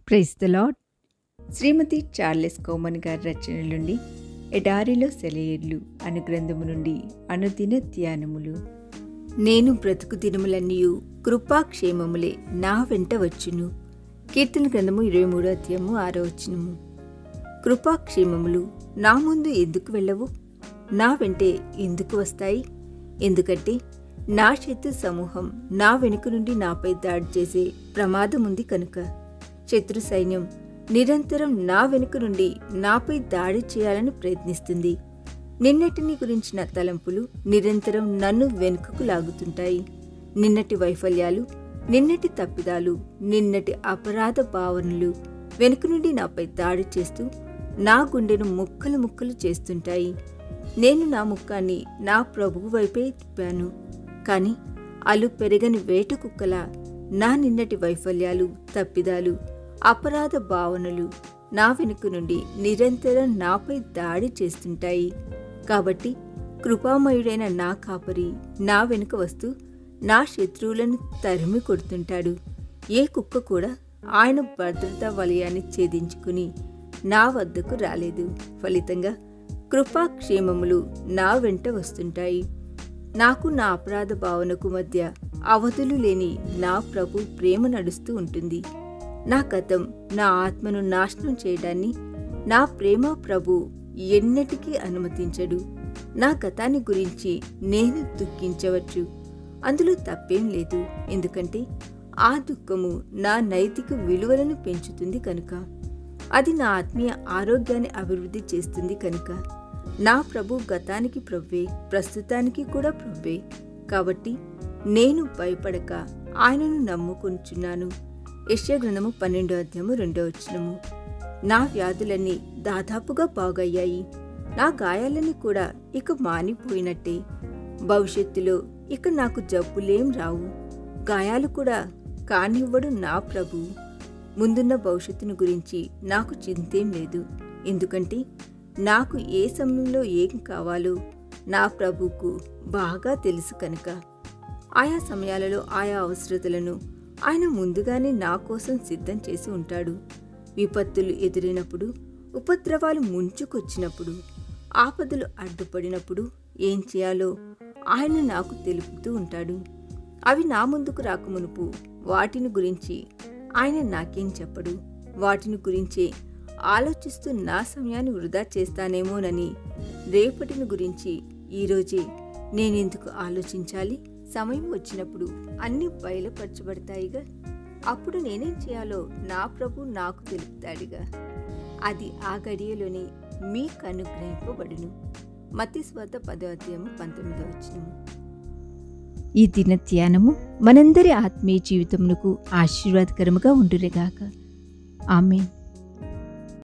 Praise the lord. Shrimati Charles Cowman గారి రచనల నుండి ఎడారిలో సెలయేర్లు అను గ్రంథము నుండి అనుదిన ధ్యానములు. నేను బ్రతుకు దినములన్నీయు కృపాక్షేమములే నా వెంట వచ్చును. కీర్తన గ్రంథము 23వ అధ్యాయము 6వ వచనము. కృపాక్షేమములు నా ముందు ఎందుకు వెళ్ళవు? నా వెంటే ఎందుకు వస్తాయి? ఎందుకంటే నా శత్రు సమూహం నా వెనుక నుండి నాపై దాడి చేసే ప్రమాదం ఉంది కనుక. శత్రు సైన్యం నిరంతరం నా వెనుక నుండి నాపై దాడి చేయాలని ప్రయత్నిస్తుంది. నిన్నటిని గురించిన తలంపులు నిరంతరం నన్ను వెనుకకు లాగుతుంటాయి. నిన్నటి వైఫల్యాలు, నిన్నటి తప్పిదాలు, నిన్నటి అపరాధ భావనలు వెనుక నుండి నాపై దాడి చేస్తూ నా గుండెను ముక్కలు ముక్కలు చేస్తుంటాయి. నేను నా ముఖాన్ని నా ప్రభువు వైపే తిప్పాను. కానీ అలు పెరగని వేట కుక్కలా నా నిన్నటి వైఫల్యాలు, తప్పిదాలు, అపరాధ భావనలు నా వెనుక నుండి నిరంతరం నాపై దాడి చేస్తుంటాయి. కాబట్టి కృపామయుడైన నా కాపరి నా వెనుక వస్తూ నా శత్రువులను తరిమి కొడుతుంటాడు. ఏ కుక్క కూడా ఆయన భద్రతా వలయాన్ని ఛేదించుకుని నా వద్దకు రాలేదు. ఫలితంగా కృపాక్షేమములు నా వెంట వస్తుంటాయి. నాకు నా అపరాధ భావనకు మధ్య అవధులు లేని నా ప్రభు ప్రేమ నడుస్తూ ఉంటుంది. నా గతం, నా ఆత్మను నాశనం చేయడాన్ని నా ప్రేమ ప్రభు ఎన్నటికీ అనుమతించడు. నా గతాన్ని గురించి నేను దుఃఖించవచ్చు, అందులో తప్పేం లేదు. ఎందుకంటే ఆ దుఃఖము నా నైతిక విలువలను పెంచుతుంది కనుక. అది నా ఆత్మీయ ఆరోగ్యాన్ని అభివృద్ధి చేస్తుంది కనుక. నా ప్రభు గతానికి ప్రభువే, ప్రస్తుతానికి కూడా ప్రభువే. కాబట్టి నేను భయపడక ఆయనను నమ్ముకొనుచున్నాను. యెషయా గ్రంథము 12వ అధ్యాయము 2వ వచనము. నా వ్యాధులన్నీ దాదాపుగా బాగయ్యాయి. నా గాయాలన్నీ కూడా ఇక మానిపోయినట్టే. భవిష్యత్తులో ఇక నాకు జబ్బులేం రావు. గాయాలు కూడా కానివ్వడు నా ప్రభు. ముందున్న భవిష్యత్తును గురించి నాకు చింతేం లేదు. ఎందుకంటే నాకు ఏ సమయంలో ఏం కావాలో నా ప్రభువుకు బాగా తెలుసు కనుక. ఆయా సమయాలలో ఆయా అవసరతలను ఆయన ముందుగానే నా కోసం సిద్ధం చేసి ఉంటాడు. విపత్తులు ఎదురైనప్పుడు, ఉపద్రవాలు ముంచుకొచ్చినప్పుడు, ఆపదలు అడ్డుపడినప్పుడు ఏం చేయాలో ఆయన నాకు తెలుపుతూ ఉంటాడు. అవి నా ముందుకు రాకమునుపు వాటిని గురించి ఆయన నాకేం చెప్పడు. వాటిని గురించే ఆలోచిస్తూ నా సమయాన్ని వృధా చేస్తానేమోనని రేపటిని గురించి ఈరోజే నేనెందుకు ఆలోచించాలి? సమయం వచ్చినప్పుడు అన్నీ బయలుపరచబడతాయిగా. అప్పుడు నేనేం చేయాలో నా ప్రభు నాకు తెలుపుతాడుగా. అది ఆ గడియలోనే మీకు అనుగ్రహింపబడును. మత్తయి సువార్త 10వ అధ్యాయము 19వ వచనము. ఈ దిన ధ్యానము మనందరి ఆత్మీయ జీవితమునకు ఆశీర్వాదకరముగా ఉండునుగాక. ఆమేన్.